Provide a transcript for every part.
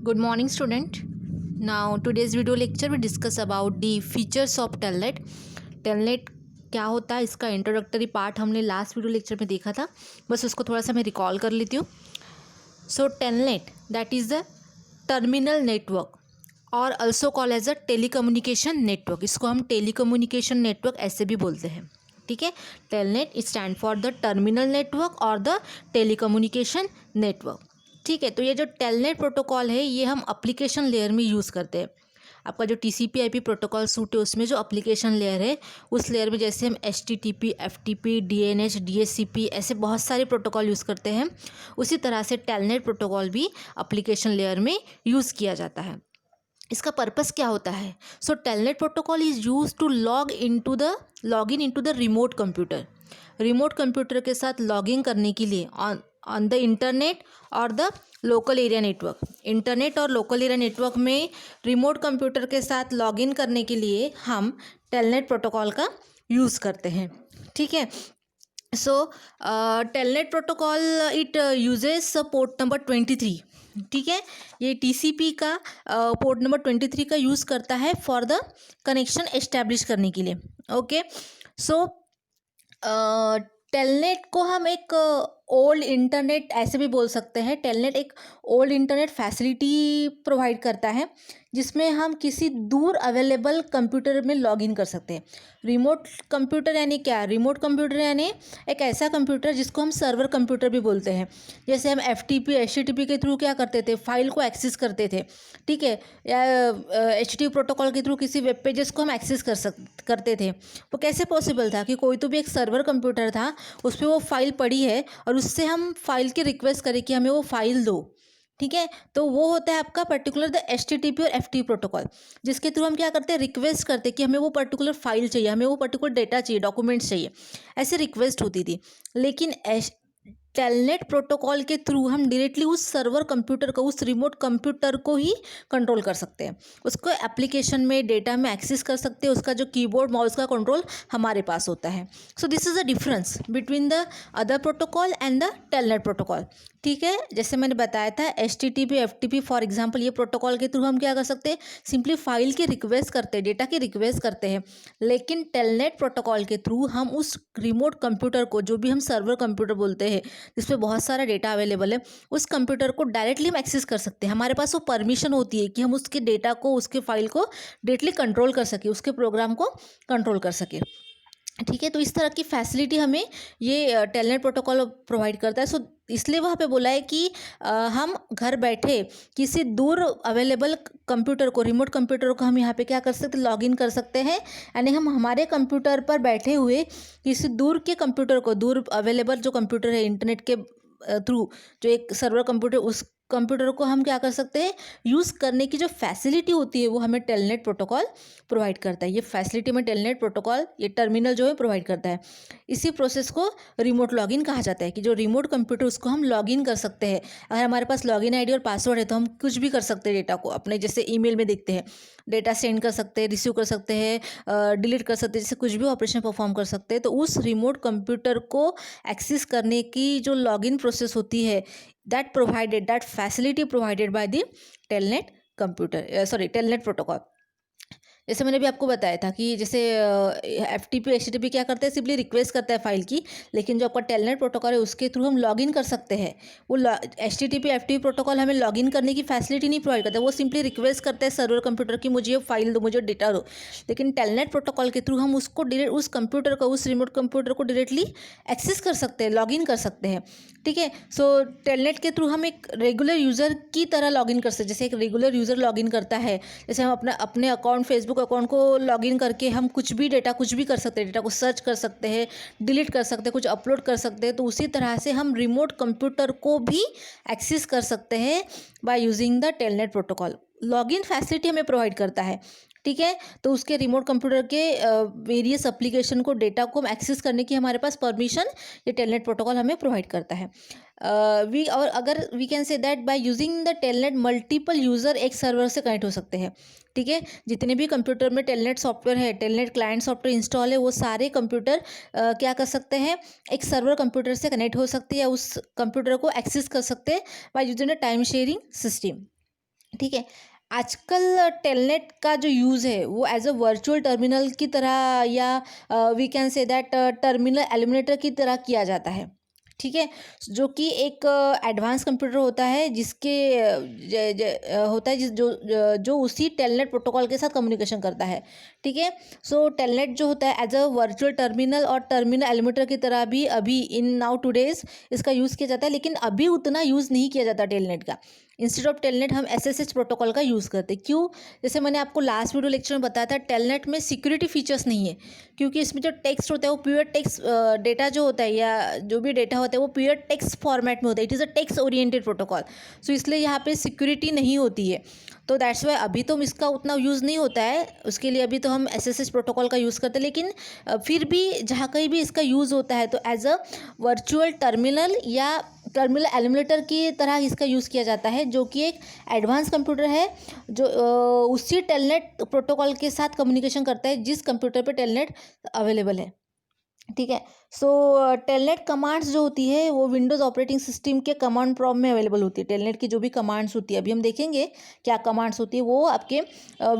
Good morning, student. Now, today's video lecture we discuss about the features of telnet. telnet क्या होता है, इसका introductory part हमने last video lecture में देखा था, बस उसको थोड़ा सा मैं रिकॉल कर लेती हूँ. So telnet that is the terminal network और also call as a telecommunication network. इसको हम टेलीकम्युनिकेशन नेटवर्क ऐसे भी बोलते हैं. ठीक है, telnet stand for the terminal network और द टेलीकम्युनिकेशन नेटवर्क. ठीक है, तो ये जो टेलनेट प्रोटोकॉल है ये हम एप्लीकेशन लेयर में यूज़ करते हैं. आपका जो TCP/IP प्रोटोकॉल सूट है उसमें जो एप्लीकेशन लेयर है उस लेयर में जैसे हम HTTP, FTP, DNS, DHCP ऐसे बहुत सारे प्रोटोकॉल यूज़ करते हैं, उसी तरह से टेलनेट प्रोटोकॉल भी एप्लीकेशन लेयर में यूज़ किया जाता है. इसका पर्पस क्या होता है? So telnet protocol is use to log in into the remote computer. Remote computer के साथ लॉगिन करने के लिए ऑन द इंटरनेट और the local area network. Internet और लोकल एरिया नेटवर्क में रिमोट कंप्यूटर के साथ लॉगिन करने के लिए हम टेलनेट प्रोटोकॉल का यूज़ करते हैं. ठीक है, so telnet protocol it uses port number 23. ठीक है, ये TCP का पोर्ट नंबर 23 का यूज़ करता है फॉर द कनेक्शन एस्टैब्लिश करने के लिए. ओके, सो टेलनेट को हम एक ओल्ड इंटरनेट ऐसे भी बोल सकते हैं. टेलनेट एक ओल्ड इंटरनेट फैसिलिटी प्रोवाइड करता है जिसमें हम किसी दूर अवेलेबल कंप्यूटर में लॉगिन कर सकते हैं. रिमोट कंप्यूटर यानी क्या? रिमोट कंप्यूटर यानी एक ऐसा कंप्यूटर जिसको हम सर्वर कंप्यूटर भी बोलते हैं. जैसे हम FTP HTTP के थ्रू क्या करते थे, फाइल को एक्सेस करते थे. ठीक है, या HTTP प्रोटोकॉल के थ्रू किसी वेब पेजेस को हम एक्सेस करते थे. वो कैसे पॉसिबल था कि कोई तो भी एक सर्वर कंप्यूटर था, उस पर वो फाइल पड़ी है और उससे हम फाइल की रिक्वेस्ट करें कि हमें वो फाइल दो. ठीक है, तो वो होता है आपका पर्टिकुलर द HTTP और FTP प्रोटोकॉल, जिसके थ्रू हम क्या करते हैं, रिक्वेस्ट करते हैं कि हमें वो पर्टिकुलर फाइल चाहिए, हमें वो पर्टिकुलर डेटा चाहिए, डॉक्यूमेंट्स चाहिए. ऐसे रिक्वेस्ट होती थी. लेकिन टेलनेट प्रोटोकॉल के थ्रू हम डायरेक्टली उस सर्वर कंप्यूटर को, उस रिमोट कंप्यूटर को ही कंट्रोल कर सकते हैं. उसको एप्लीकेशन में, डेटा में एक्सेस कर सकते हैं. उसका जो कीबोर्ड माउस का कंट्रोल हमारे पास होता है. So this is the difference between the other protocol and the telnet protocol. ठीक है, जैसे मैंने बताया था HTTP FTP फॉर एग्जांपल, ये प्रोटोकॉल के थ्रू हम क्या कर सकते हैं, सिंपली फाइल की रिक्वेस्ट करते हैं, डेटा की रिक्वेस्ट करते हैं. लेकिन टेलनेट प्रोटोकॉल के थ्रू हम उस रिमोट कंप्यूटर को, जो भी हम सर्वर कंप्यूटर बोलते हैं जिसपे बहुत सारा डेटा अवेलेबल है, उस कंप्यूटर को डायरेक्टली हम एक्सेस कर सकते हैं. हमारे पास वो परमिशन होती है कि हम उसके डेटा को, उसके फाइल को डायरेक्टली कंट्रोल कर सके, उसके प्रोग्राम को कंट्रोल कर सके. ठीक है, तो इस तरह की फैसिलिटी हमें ये टेलनेट प्रोटोकॉल प्रोवाइड करता है. सो इसलिए वहाँ पे बोला है कि हम घर बैठे किसी दूर अवेलेबल कंप्यूटर को, रिमोट कंप्यूटर को हम यहाँ पे क्या कर सकते हैं, लॉगिन कर सकते हैं. यानी हम हमारे कंप्यूटर पर बैठे हुए किसी दूर के कंप्यूटर को, दूर अवेलेबल जो कंप्यूटर है इंटरनेट के थ्रू, जो एक सर्वर कंप्यूटर, उस कंप्यूटर को हम क्या कर सकते हैं, यूज़ करने की जो फैसिलिटी होती है वो हमें टेलनेट प्रोटोकॉल प्रोवाइड करता है. ये फैसिलिटी में टेलनेट प्रोटोकॉल, ये टर्मिनल जो है प्रोवाइड करता है. इसी प्रोसेस को रिमोट लॉगिन कहा जाता है कि जो रिमोट कंप्यूटर उसको हम लॉगिन कर सकते हैं. अगर हमारे पास लॉगिन आईडी और पासवर्ड है तो हम कुछ भी कर सकते हैं. डेटा को अपने, जैसे ईमेल में देखते हैं, डेटा सेंड कर सकते हैं, रिसीव कर सकते हैं, डिलीट कर सकते हैं, जैसे कुछ भी ऑपरेशन परफॉर्म कर सकते हैं. तो उस रिमोट कंप्यूटर को एक्सेस करने की जो लॉगिन प्रोसेस होती है, that facility provided by the telnet telnet protocol. जैसे मैंने भी आपको बताया था कि जैसे FTP HTTP क्या करते हैं, सिंपली रिक्वेस्ट करता है फाइल की. लेकिन जो आपका टेलनेट प्रोटोकॉल है उसके थ्रू हम लॉगिन कर सकते हैं. वो HTTP FTP प्रोटोकॉल हमें लॉगिन करने की फैसिलिटी नहीं प्रोवाइड करता. वो सिंपली रिक्वेस्ट करते हैं सर्वर कंप्यूटर की मुझे फाइल दो, मुझे डेटा दो. लेकिन टेलनेट प्रोटोकॉल के थ्रू हम उसको डायरेक्ट, उस कंप्यूटर को, उस रिमोट कंप्यूटर को डायरेक्टली एक्सेस कर सकते हैं, लॉगिन कर सकते हैं. ठीक है, सो टेलनेट के थ्रू हम एक रेगुलर यूज़र की तरह लॉगिन कर सकते हैं. जैसे एक रेगुलर यूज़र लॉगिन करता है, जैसे हम अपने अकाउंट, फेसबुक अकाउंट को लॉगिन करके हम कुछ भी डेटा, कुछ भी कर सकते हैं, डेटा को सर्च कर सकते हैं, डिलीट कर सकते हैं, कुछ अपलोड कर सकते हैं. तो उसी तरह से हम रिमोट कंप्यूटर को भी एक्सेस कर सकते हैं by using the telnet protocol. Login facility हमें प्रोवाइड करता है. ठीक है, तो उसके रिमोट कंप्यूटर के वेरियस एप्लीकेशन को, डेटा को एक्सेस करने की हमारे पास परमिशन ये टेलनेट प्रोटोकॉल हमें प्रोवाइड करता है. और अगर we can say that by using the telnet multiple user एक सर्वर से कनेक्ट हो सकते हैं. ठीक है, जितने भी कंप्यूटर में टेलनेट सॉफ्टवेयर है, टेलनेट क्लाइंट सॉफ्टवेयर इंस्टॉल है, वो सारे कंप्यूटर क्या कर सकते हैं, एक सर्वर कंप्यूटर से कनेक्ट हो सकते हैं या उस कंप्यूटर को एक्सेस कर सकते हैं by using the time sharing system. ठीक है। आजकल टेलनेट का जो यूज़ है वो एज अ वर्चुअल टर्मिनल की तरह या we can say that terminal eliminator की तरह किया जाता है। ठीक है, जो कि एक एडवांस कंप्यूटर होता है जिसके होता है जो उसी टेलनेट प्रोटोकॉल के साथ कम्युनिकेशन करता है। ठीक है, सो टेलनेट जो होता है एज अ वर्चुअल टर्मिनल और टर्मिनल एलिमिनेटर की तरह भी अभी इन नाउ टूडेज इसका यूज़ किया जाता है, लेकिन अभी उतना यूज़ नहीं किया जाता टेलनेट का। इंस्टेड ऑफ टेलनेट हम एसएसएच प्रोटोकॉल का यूज़ करते हैं। क्यों? जैसे मैंने आपको लास्ट वीडियो लेक्चर में बताया था, टेलनेट में सिक्योरिटी फीचर्स नहीं है, क्योंकि इसमें जो टेक्स्ट होता है वो प्योर टेक्स्ट डेटा जो होता है या जो भी डेटा होता है वो प्योर टेक्स्ट फॉर्मेट में होता है। It is a text oriented protocol, so इसलिए यहाँ पे सिक्योरिटी नहीं होती है। तो दैट्स वाई अभी तो इसका उतना यूज़ नहीं होता है, उसके लिए अभी तो हम एसएसएच प्रोटोकॉल का यूज़ करते हैं। लेकिन फिर भी जहाँ कहीं भी इसका यूज़ होता है तो एज अ वर्चुअल टर्मिनल या टर्मिनल एलिमिनेटर की तरह इसका यूज़ किया जाता है, जो कि एक एडवांस कंप्यूटर है जो उसी टेलनेट प्रोटोकॉल के साथ कम्युनिकेशन करता है जिस कंप्यूटर पे टेलनेट अवेलेबल है। ठीक है, सो टेलनेट कमांड्स जो होती है वो विंडोज़ ऑपरेटिंग सिस्टम के कमांड प्रॉम्प्ट में अवेलेबल होती है। टेलनेट की जो भी कमांड्स होती है, अभी हम देखेंगे क्या कमांड्स होती है, वो आपके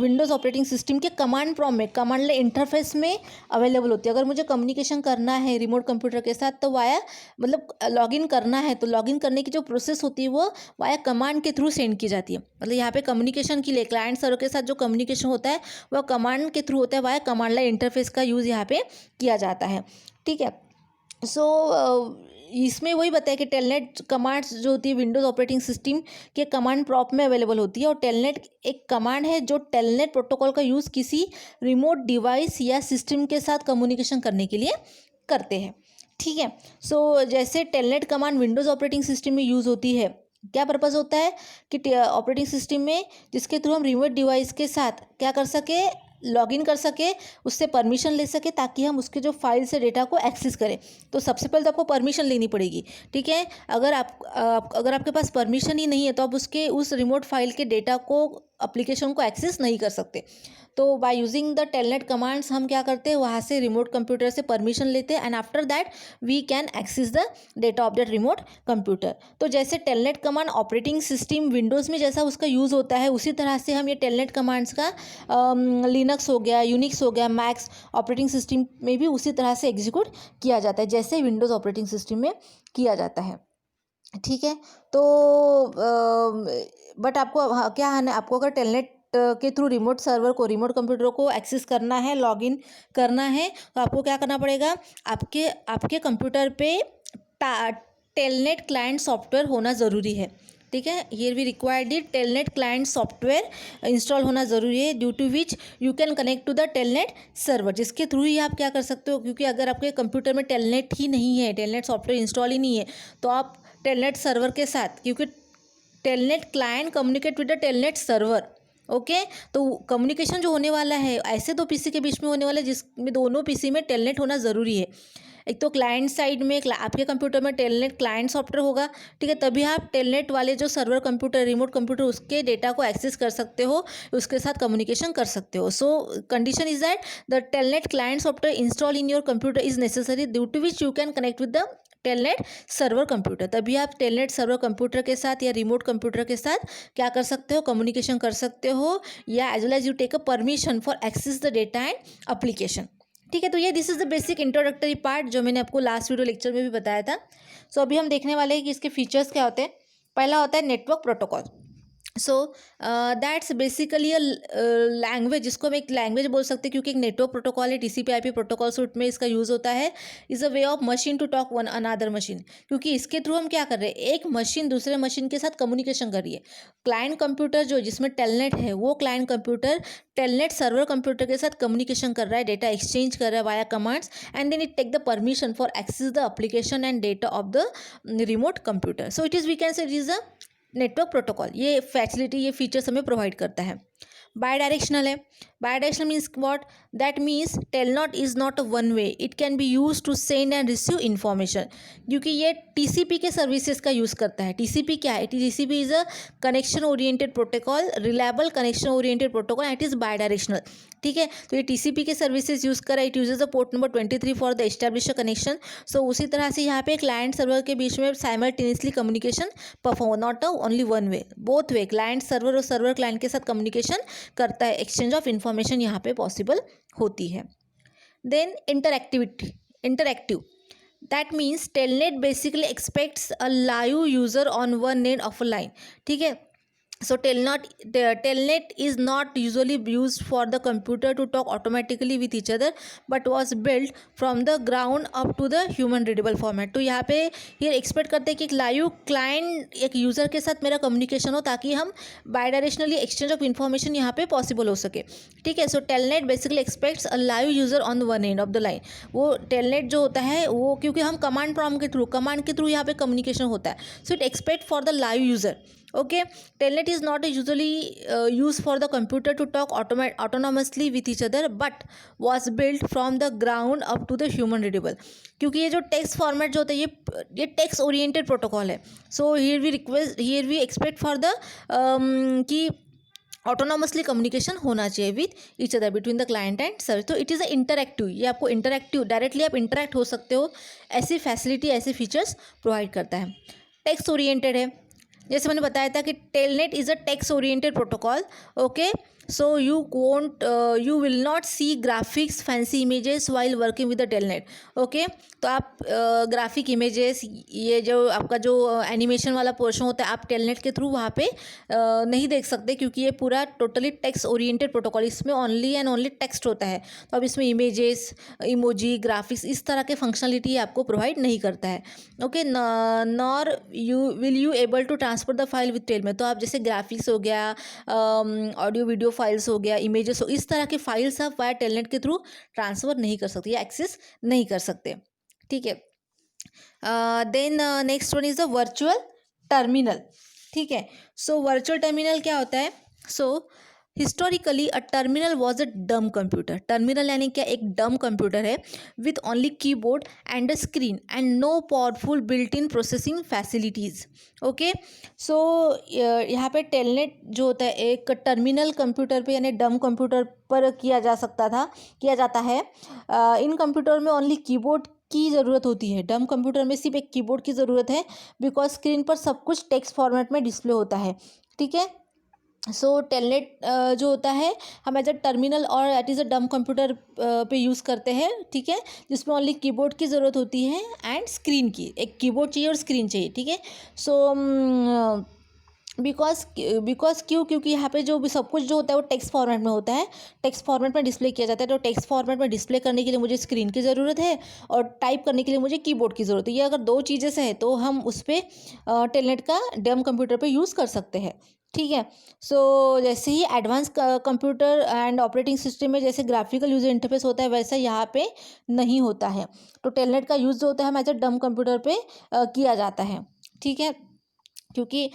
विंडोज़ ऑपरेटिंग सिस्टम के कमांड प्रॉम्प्ट में, कमांड लाइन इंटरफेस में अवेलेबल होती है। अगर मुझे कम्युनिकेशन करना है रिमोट कंप्यूटर के साथ तो वाया मतलब लॉगिन करना है तो लॉगिन करने की जो प्रोसेस होती है वो वाया कमांड के थ्रू सेंड की जाती है। मतलब यहाँ पे कम्युनिकेशन के लिए क्लाइंट सर्वर के साथ जो कम्युनिकेशन होता है वह कमांड के थ्रू होता है, वाया कमांड लाइन इंटरफेस का यूज़ यहाँ पे किया जाता है। ठीक है, सो इसमें वही बताया कि टेलनेट कमांड्स जो होती है विंडोज़ ऑपरेटिंग सिस्टम के कमांड प्रॉम्प्ट में अवेलेबल होती है, और टेलनेट एक कमांड है जो टेलनेट प्रोटोकॉल का यूज़ किसी रिमोट डिवाइस या सिस्टम के साथ कम्युनिकेशन करने के लिए करते हैं। ठीक है, सो जैसे telnet command Windows operating system में यूज़ होती है, क्या पर्पज़ होता है कि ऑपरेटिंग सिस्टम में जिसके थ्रू हम रिमोट डिवाइस के साथ क्या कर सके, लॉगिन कर सके, उससे परमिशन ले सके ताकि हम उसके जो फाइल से डेटा को एक्सेस करें। तो सबसे पहले तो आपको परमिशन लेनी पड़ेगी। ठीक है, अगर अगर आपके पास परमिशन ही नहीं है तो आप उसके उस रिमोट फाइल के डेटा को, एप्लीकेशन को एक्सेस नहीं कर सकते। तो bye using the telnet commands हम क्या करते हैं, वहाँ से रिमोट कंप्यूटर से परमिशन लेते हैं and after that we can access the data of that remote computer. तो जैसे telnet command operating system Windows में जैसा उसका यूज़ होता है, उसी तरह से हम ये टेलनेट कमांड्स का लिनक्स हो गया, यूनिक्स हो गया, मैक्स ऑपरेटिंग सिस्टम में भी उसी तरह से एग्जीक्यूट किया जाता है जैसे विंडोज़ ऑपरेटिंग सिस्टम में किया जाता है। ठीक है, तो बट आपको क्या है ना, आपको अगर टेलनेट के थ्रू रिमोट सर्वर को, रिमोट कंप्यूटर को एक्सेस करना है, लॉगिन करना है, तो आपको क्या करना पड़ेगा, आपके आपके कंप्यूटर पे टेलनेट क्लाइंट सॉफ्टवेयर होना ज़रूरी है। ठीक है, here we required it telnet client software install होना ज़रूरी है, due to which you can connect to the telnet server, जिसके थ्रू ही आप क्या कर सकते हो, क्योंकि अगर आपके कंप्यूटर में टेलनेट ही नहीं है, टेलनेट सॉफ्टवेयर इंस्टॉल ही नहीं है, तो आप टेलनेट सर्वर के साथ, क्योंकि telnet client communicate with the telnet server. Okay, तो कम्युनिकेशन जो होने वाला है ऐसे दो पीसी के बीच में होने वाला है जिसमें दोनों पीसी में टेलनेट होना ज़रूरी है। एक तो क्लाइंट साइड में आपके कंप्यूटर में टेलनेट क्लाइंट सॉफ्टवेयर होगा, ठीक है, तभी आप टेलनेट वाले जो सर्वर कंप्यूटर, रिमोट कंप्यूटर, उसके डेटा को एक्सेस कर सकते हो, उसके साथ कम्युनिकेशन कर सकते हो। So condition is that the telnet client software install in your computer is necessary, due to which you can connect with the telnet server computer. तभी आप टेलनेट सर्वर कंप्यूटर के साथ या रिमोट कंप्यूटर के साथ क्या कर सकते हो, कम्युनिकेशन कर सकते हो, या as well as you take a permission for access the data and application. ठीक है, तो ये this is the basic introductory part जो मैंने आपको लास्ट वीडियो लेक्चर में भी बताया था। सो अभी हम देखने वाले हैं कि इसके फीचर्स क्या होते हैं। पहला होता है network protocol. So that's basically a language, जिसको हम एक लैंग्वेज बोल सकते हैं क्योंकि एक नेटवर्क प्रोटोकॉल है, टीसीपी/आईपी प्रोटोकॉल सूट में इसका यूज़ होता है। Is a way of machine to talk one another machine, क्योंकि इसके थ्रू हम क्या कर रहे हैं, एक मशीन दूसरे मशीन के साथ कम्युनिकेशन कर रही है। क्लाइंट कंप्यूटर जो जिसमें टेलनेट है, वो client computer telnet server computer के साथ कम्युनिकेशन कर रहा है, डेटा एक्सचेंज कर रहा है via commands, and then it take the permission for access the application and data of the remote computer. So it is we can say it is a network protocol. ये facility, ये features हमें provide करता है। Bidirectional है. Bidirectional means what? That means telnet is not a one way, it can be use to send and receive information. क्योंकि ये TCP के services का यूज़ करता है. टीसीपी क्या है? TCP is a connection oriented protocol, reliable connection oriented protocol, and it is bidirectional. ठीक है, तो ये टीसीपी के सर्विसेज यूज़ करा. It uses the port number 23 for the establish connection. So उसी तरह से यहाँ पे क्लाइंट सर्वर के बीच में simultaneously communication perform, not a only one way, both way. Client server और सर्वर क्लाइंट के साथ कम्युनिकेशन करता है. एक्सचेंज ऑफ इन्फॉर्मेशन यहाँ पे पॉसिबल होती है. Then interactive, that means telnet basically expects a live user on one end of a line. ठीक है, so telnet is not usually used for the computer to talk automatically with each other, but was built from the ground up to the human readable format. तो यहाँ पे ये expect करते हैं कि एक लाइव क्लाइंट एक यूज़र के साथ मेरा कम्युनिकेशन हो, ताकि हम बायडायरेक्शनली एक्सचेंज ऑफ इन्फॉर्मेशन यहाँ पे पॉसिबल हो सके. ठीक है, so telnet basically expects a live user on the one end of the line. वो टेलनेट जो होता है वो, क्योंकि हम कमांड के थ्रू यहाँ पे कम्युनिकेशन होता है, so it expect for the live user. Okay, telnet is not usually used for the computer to talk autonomously with each other, but was built from the ground up to the human readable. क्योंकि ये जो text format जो होता है ये text oriented protocol है. So here we expect for the कि autonomously communication होना चाहिए with each other between the client and service. तो इट इज़ अ इंटरैक्टिव, ये आपको इंटरैक्टिव, डायरेक्टली आप इंटरैक्ट हो सकते हो, ऐसी फैसिलिटी, ऐसे फीचर्स प्रोवाइड करता है. टेक्स्ट ओरिएंटेड है, जैसे मैंने बताया था कि telnet is a text oriented protocol. Okay, so you will not see graphics fancy images while working with the telnet. Okay, तो आप ग्राफिक इमेजेस, ये जो आपका जो एनिमेशन वाला पोर्शन होता है, आप टेलनेट के थ्रू वहाँ पे नहीं देख सकते, क्योंकि ये पूरा टोटली टेक्स्ट ओरिएंटेड प्रोटोकॉल, इसमें ओनली एंड ओनली टेक्स्ट होता है. तो अब इसमें इमेजेस, इमोजी, ग्राफिक्स, इस तरह के फंक्शनलिटी आपको प्रोवाइड नहीं करता है. Okay, nor you able to transfer the file with telnet. तो आप जैसे ग्राफिक्स हो गया, ऑडियो वीडियो फाइल्स हो गया, इमेजेस हो, इस तरह के फाइल्स आप वाया टेलनेट के थ्रू ट्रांसफ़र नहीं कर सकते या एक्सेस नहीं कर सकते. ठीक है, then next one is the virtual terminal. ठीक है, सो वर्चुअल टर्मिनल क्या होता है? So historically a terminal was a dumb computer. Terminal यानी क्या? एक डम कंप्यूटर है with only keyboard and a screen and no powerful built in processing facilities. Okay, so यहाँ पे टेलनेट जो होता है एक टर्मिनल कंप्यूटर पे यानी डम कंप्यूटर पर किया जाता है. इन कंप्यूटर में ओनली कीबोर्ड की ज़रूरत होती है. डम कंप्यूटर में सिर्फ एक कीबोर्ड की ज़रूरत है, बिकॉज स्क्रीन पर सब कुछ टेक्स्ट फॉर्मेट में डिस्प्ले होता है. ठीक है, सो टेलनेट जो होता है हम एज अ टर्मिनल और eight is a dumb computer पे यूज़ करते हैं. ठीक है, जिसमें ओनली कीबोर्ड की ज़रूरत होती है एंड स्क्रीन की. एक कीबोर्ड चाहिए और स्क्रीन चाहिए. ठीक है, सो बिकॉज क्योंकि यहाँ पे जो भी सब कुछ जो होता है वो टेक्स्ट फॉर्मेट में होता है, टेक्स्ट फॉर्मेट में डिस्प्ले किया जाता है. तो टेक्स्ट फॉर्मेट में डिस्प्ले करने के लिए मुझे स्क्रीन की ज़रूरत है और टाइप करने के लिए मुझे कीबोर्ड की ज़रूरत है. ये अगर दो चीज़ें से है तो हम उस पर टेलनेट का डम कंप्यूटर पे यूज़ कर सकते हैं. ठीक है, सो जैसे ही advance computer and operating system में जैसे ग्राफिकल यूजर इंटरफेस होता है, वैसा यहाँ पे नहीं होता है. तो टेलनेट का यूज़ जो होता है हम एज अ डम कंप्यूटर पे किया जाता है. ठीक है, क्योंकि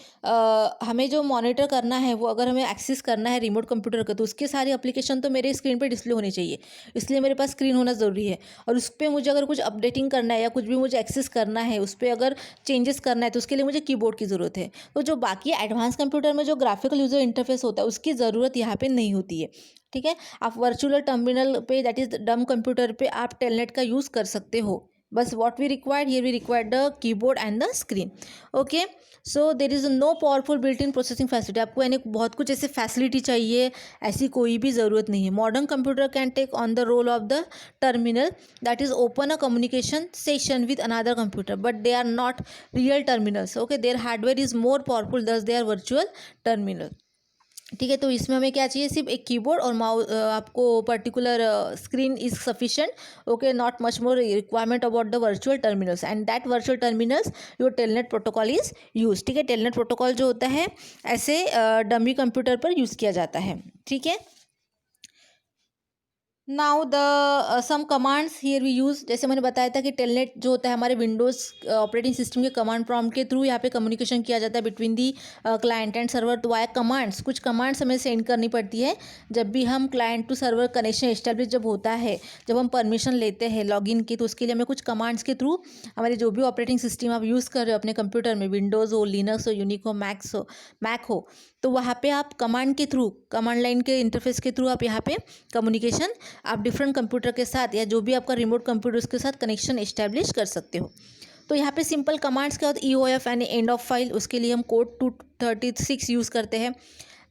हमें जो मॉनिटर करना है वो अगर हमें एक्सेस करना है रिमोट कंप्यूटर का, तो उसके सारी एप्लीकेशन तो मेरे स्क्रीन पे डिस्प्ले होनी चाहिए. इसलिए मेरे पास स्क्रीन होना ज़रूरी है. और उस पर मुझे अगर कुछ अपडेटिंग करना है या कुछ भी मुझे एक्सेस करना है, उस पर अगर चेंजेस करना है, तो उसके लिए मुझे कीबोर्ड की ज़रूरत है. तो जो बाकी एडवांस कंप्यूटर में जो ग्राफिकल यूज़र इंटरफेस होता है उसकी ज़रूरत यहाँ पर नहीं होती है. ठीक है, आप वर्चुअल टर्मिनल पे दैट इज़ डम कंप्यूटर पे आप टेलनेट का यूज़ कर सकते हो. बस what we required here, we required the keyboard and the screen. Okay, so there is no powerful built in processing facility. आपको यानी बहुत कुछ ऐसे फैसिलिटी चाहिए, ऐसी कोई भी ज़रूरत नहीं है. Modern computer can take on the role of the terminal, that is open a communication session with another computer, but they are not real terminals. Okay, their hardware is more powerful, thus they are virtual terminal. ठीक है, तो इसमें हमें क्या चाहिए? सिर्फ एक keyboard और माउस, आपको particular screen is sufficient. Okay, not much more requirement about the virtual terminals, and that virtual terminals your telnet protocol is use. ठीक है, टेलनेट प्रोटोकॉल जो होता है ऐसे डमी कंप्यूटर पर यूज़ किया जाता है. ठीक है, now the some commands here we use, जैसे मैंने बताया था कि टेलनेट जो होता है हमारे विंडोज़ ऑपरेटिंग सिस्टम के कमांड प्रॉम्प्ट के थ्रू यहाँ पे कम्युनिकेशन किया जाता है between the client and server. तो वाया कमांड्स, कुछ कमांड्स हमें सेंड करनी पड़ती है जब भी हम client to server connection establish जब होता है, जब हम परमिशन लेते हैं लॉगिन की, तो उसके लिए हमें कुछ कमांड्स के थ्रू हमारे जो भी ऑपरेटिंग सिस्टम आप यूज़ कर रहे हो अपने कंप्यूटर में, विंडोज़ हो, लिनक्स हो, यूनिक हो, मैक हो, तो वहाँ पे आप कमांड के थ्रू, कमांड लाइन के इंटरफेस के थ्रू आप यहाँ पे कम्युनिकेशन आप डिफरेंट कंप्यूटर के साथ या जो भी आपका रिमोट कंप्यूटर उसके साथ कनेक्शन इस्टेब्लिश कर सकते हो। तो यहाँ पे सिंपल कमांड्स क्या होता है, EOF यानी एंड ऑफ फाइल, उसके लिए हम कोड 236 यूज़ करते हैं।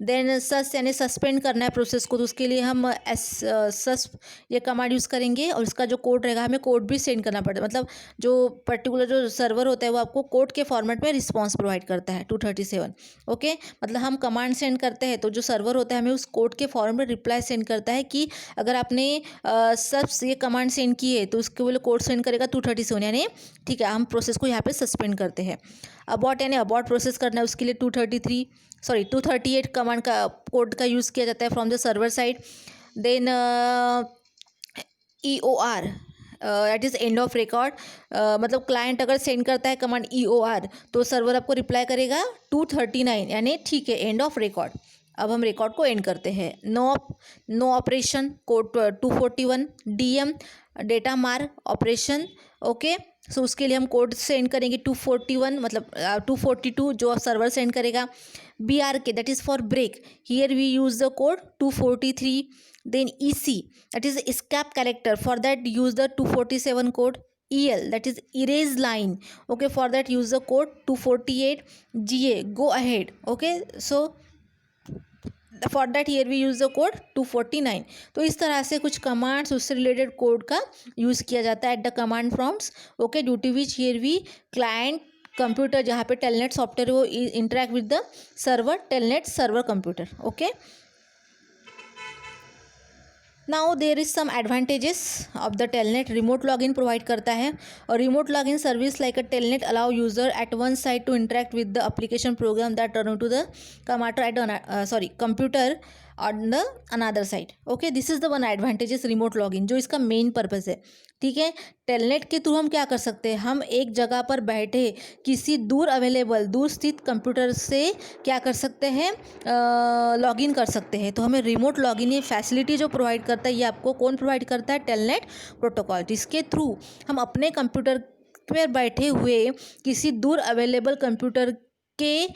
देन सस यानी सस्पेंड करना है प्रोसेस को, तो उसके लिए हम सस ये कमांड यूज़ करेंगे, और इसका जो कोड रहेगा हमें कोड भी सेंड करना पड़ता है, मतलब जो पर्टिकुलर जो सर्वर होता है वो आपको कोड के फॉर्मेट में रिस्पॉन्स प्रोवाइड करता है 237। ओके, मतलब हम कमांड सेंड करते हैं तो जो सर्वर होता है हमें उस कोड के फॉर्म में रिप्लाई सेंड करता है कि अगर आपने सब्स ये कमांड सेंड की है तो उसके लिए कोड सेंड करेगा 237, यानी ठीक है हम प्रोसेस को यहाँ पे सस्पेंड करते हैं। अबॉट यानी अबॉट प्रोसेस करना है, उसके लिए 238 कमांड का कोड का यूज़ किया जाता है from the server side. Then EOR that is end of record, मतलब क्लाइंट अगर सेंड करता है कमांड EOR तो सर्वर आपको रिप्लाई करेगा 239, यानी ठीक है एंड ऑफ रिकॉर्ड, अब हम रिकॉर्ड को एंड करते हैं। No operation code 241, DM data mark operation. Okay, so उसके लिए हम कोड सेंड करेंगे 241, मतलब 242 जो सर्वर सेंड करेगा। BRK that is for break, here we use the code 243। Then EC that is escape character, for that use the 247 code। EL that is erase line, okay, for that use the code 248। GA go ahead, okay, so for that here we use the code 249। तो इस तरह से कुछ commands उससे related code का use किया जाता है at the command prompts. Okay, due to which here we client computer जहाँ पे टेलनेट सॉफ्टवेयर वो interact with the server, telnet server computer. Okay, now there is some advantages of the telnet. Remote login provide करता है, और remote login service like a telnet allow user at one side to interact with the application program that run to the computer on the another side. Okay, this is the one advantages remote login, जो इसका main purpose है। ठीक है, telnet के through हम क्या कर सकते हैं, हम एक जगह पर बैठे किसी दूर स्थित कंप्यूटर से क्या कर सकते हैं, लॉगिन कर सकते हैं। तो हमें रिमोट लॉगिन ये फैसिलिटी जो प्रोवाइड करता है, ये आपको कौन प्रोवाइड करता है, टेलनेट प्रोटोकॉल, जिसके थ्रू हम अपने कंप्यूटर पर बैठे हुए किसी दूर अवेलेबल कंप्यूटर के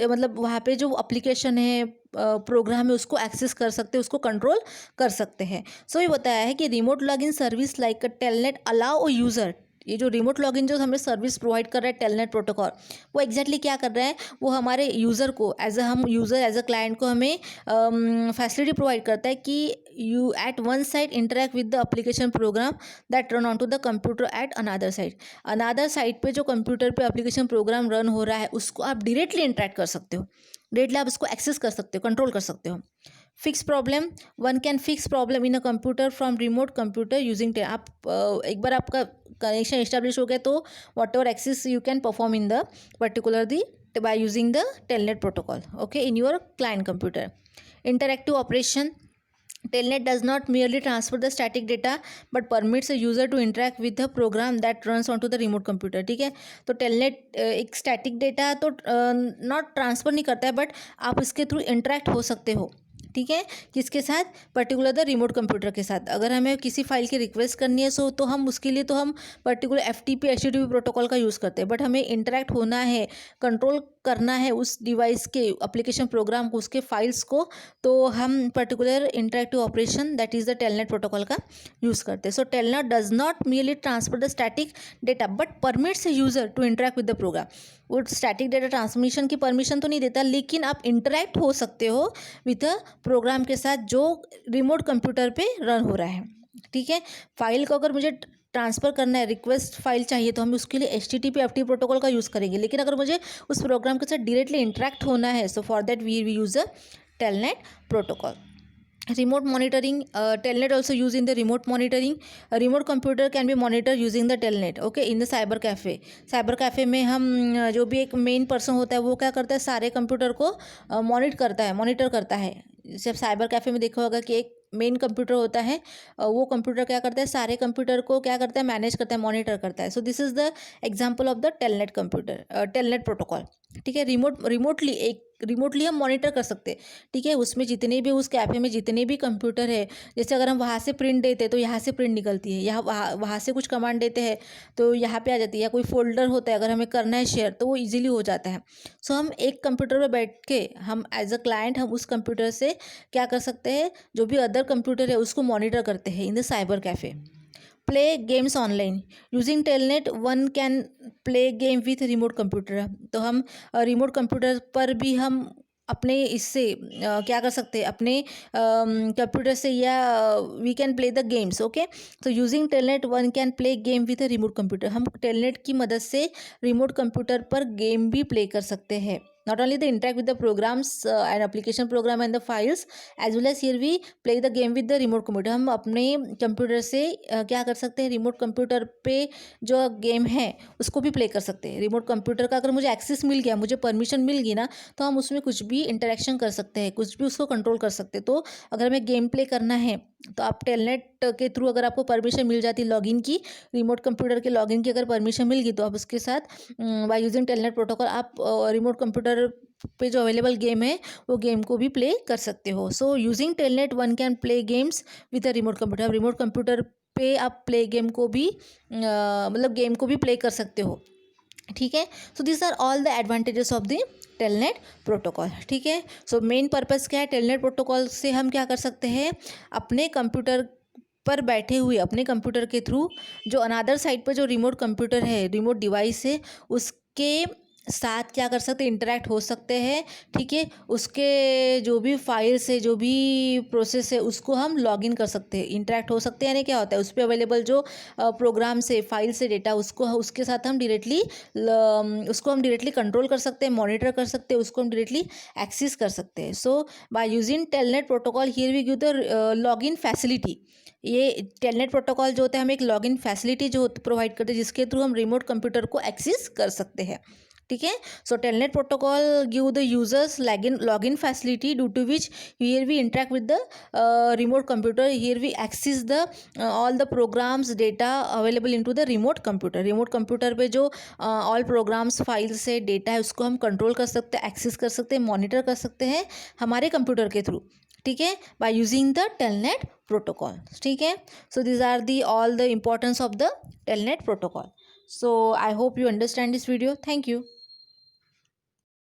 मतलब वहाँ पे जो एप्लीकेशन है, प्रोग्राम है, उसको एक्सेस कर सकते हैं, उसको कंट्रोल कर सकते हैं। सो ये बताया है कि remote login service like telnet allow user, ये जो रिमोट लॉगिन जो हमें सर्विस प्रोवाइड कर रहा है टेलनेट प्रोटोकॉल, वो एग्जैक्टली क्या कर रहा है, वो हमारे यूज़र को एज अ क्लाइंट को हमें फैसिलिटी प्रोवाइड करता है कि you at one side interact with the application program that run on to the computer at another side पे जो कंप्यूटर पे एप्लीकेशन प्रोग्राम रन हो रहा है उसको आप डायरेक्टली इंटरेक्ट कर सकते हो, डायरेक्टली आप उसको एक्सेस कर सकते हो, कंट्रोल कर सकते हो। Fix problem, one can fix problem in a computer from remote computer using आप एक बार आपका कनेक्शन इस्टेब्लिश हो गया तो what access you can perform in the particular the by using the telnet protocol. Okay, in your client computer. Interactive operation, Telnet does not merely transfer the static data but permits a user to interact with the program that runs onto the remote computer। ठीक है, तो telnet एक static data तो not transfer नहीं करता है, but आप इसके थ्रू इंटरेक्ट हो सकते हो। ठीक है, किसके साथ, पर्टिकुलर द रिमोट कंप्यूटर के साथ। अगर हमें किसी फाइल की रिक्वेस्ट करनी है सो तो हम उसके लिए तो हम पर्टिकुलर FTP HTTP प्रोटोकॉल का यूज़ करते हैं, बट हमें इंटरेक्ट होना है, कंट्रोल करना है उस डिवाइस के एप्लीकेशन प्रोग्राम को, उसके फाइल्स को, तो हम particular interactive operation that is the telnet protocol का यूज़ करते हैं। So telnet does not merely transfer the static data but permits a user to interact with the program. वो स्टैटिक डेटा ट्रांसमिशन की permission तो नहीं देता, लेकिन आप इंटरेक्ट हो सकते हो विद अ प्रोग्राम के साथ जो रिमोट कंप्यूटर पे रन हो रहा है। ठीक है, फाइल को अगर मुझे ट्रांसफ़र करना है, रिक्वेस्ट फाइल चाहिए, तो हम उसके लिए HTTP FTP प्रोटोकॉल का यूज़ करेंगे, लेकिन अगर मुझे उस प्रोग्राम के साथ डायरेक्टली इंटरेक्ट होना है so for that we use a telnet protocol. remote monitoring, telnet also used in the remote monitoring। remote computer can be monitored using the telnet। okay, in the cyber cafe में हम जो भी एक main person होता है वो क्या करता है, सारे कंप्यूटर को मॉनिटर करता है। जब साइबर कैफ़े में देखा होगा कि एक मेन कंप्यूटर होता है, वो कंप्यूटर क्या करता है, सारे कंप्यूटर को क्या करता है, मैनेज करता है, मॉनिटर करता है. So this is the example of the telnet computer, telnet protocol. ठीक है, रिमोटली हम मॉनिटर कर सकते हैं. ठीक है, उसमें जितने भी उस कैफे में जितने भी कंप्यूटर है, जैसे अगर हम वहाँ से प्रिंट देते हैं तो यहाँ से प्रिंट निकलती है, यहाँ वहाँ से कुछ कमांड देते हैं तो यहाँ पे आ जाती है, या कोई फोल्डर होता है अगर हमें करना है शेयर तो वो इजीली हो जाता है. सो हम एक कंप्यूटर पर बैठ के हम एज अ क्लाइंट हम उस कंप्यूटर से क्या कर सकते हैं, जो भी अदर कंप्यूटर है उसको मॉनिटर करते हैं in the cyber cafe. Play games online using telnet one can play game with remote computer. तो हम रिमोट कंप्यूटर पर भी हम अपने इससे क्या कर सकते हैं, अपने कंप्यूटर से, या we can play the games. Okay, तो using telnet one can play game with remote computer. हम टेलनेट की मदद से रिमोट कंप्यूटर पर गेम भी प्ले कर सकते हैं. Not only they interact with the programs and application program and the files, as well as here we play the game with the remote computer. हम अपने कंप्यूटर से क्या कर सकते हैं, रिमोट कंप्यूटर पे जो गेम है उसको भी प्ले कर सकते हैं. रिमोट कंप्यूटर का अगर मुझे एक्सेस मिल गया, मुझे परमिशन मिल गई ना, तो हम उसमें कुछ भी इंटरेक्शन कर सकते हैं, कुछ भी उसको कंट्रोल कर सकते हैं. तो अगर हमें गेम प्ले करना है तो आप टेलनेट के थ्रू अगर आपको परमिशन मिल जाती लॉगिन की, रिमोट कंप्यूटर के लॉगिन की अगर परमिशन मिल गई, तो आप उसके साथ बाय यूजिंग टेलनेट प्रोटोकॉल आप रिमोट कंप्यूटर पे जो अवेलेबल गेम है वो गेम को भी प्ले कर सकते हो. So using telnet one can play games with a remote computer. Remote computer पे आप प्ले गेम को भी मतलब गेम को भी प्ले कर सकते हो. ठीक है, so this are all the advantages of the telnet protocol. ठीक है, सो मेन पर्पस क्या है, टेलनेट प्रोटोकॉल से हम क्या कर सकते हैं, अपने कंप्यूटर पर बैठे हुए अपने कंप्यूटर के थ्रू जो अनादर साइड पर जो रिमोट कंप्यूटर है, रिमोट डिवाइस है, उसके साथ क्या कर सकते हैं, इंटरेक्ट हो सकते हैं. ठीक है, उसके जो भी फाइल्स है, जो भी प्रोसेस है, उसको हम लॉगिन कर सकते हैं, इंटरेक्ट हो सकते हैं. यानी क्या होता है, उस पर अवेलेबल जो प्रोग्राम से, फाइल से, डेटा, उसको उसके साथ हम डायरेक्टली कंट्रोल कर सकते हैं, मॉनिटर कर सकते हैं, उसको हम डायरेक्टली एक्सेस कर सकते हैं. So by using telnet protocol here we give the login facility. ये टेलनेट प्रोटोकॉल जो होता है हमें एक लॉगिन फैसिलिटी जो प्रोवाइड करते हैं, जिसके थ्रू हम रिमोट कंप्यूटर को एक्सेस कर सकते हैं. ठीक है, so telnet protocol give the users login facility due to which here we interact with the remote computer. Here we access the all the programs, data available into the remote computer. Remote computer पे जो all programs, files है, data है, उसको हम control कर सकते हैं, access कर सकते हैं, मॉनिटर कर सकते हैं हमारे कंप्यूटर के थ्रू. ठीक है, by using the telnet protocol. ठीक है, so this are the all the importance of the telnet protocol. So I hope you understand this video. Thank you.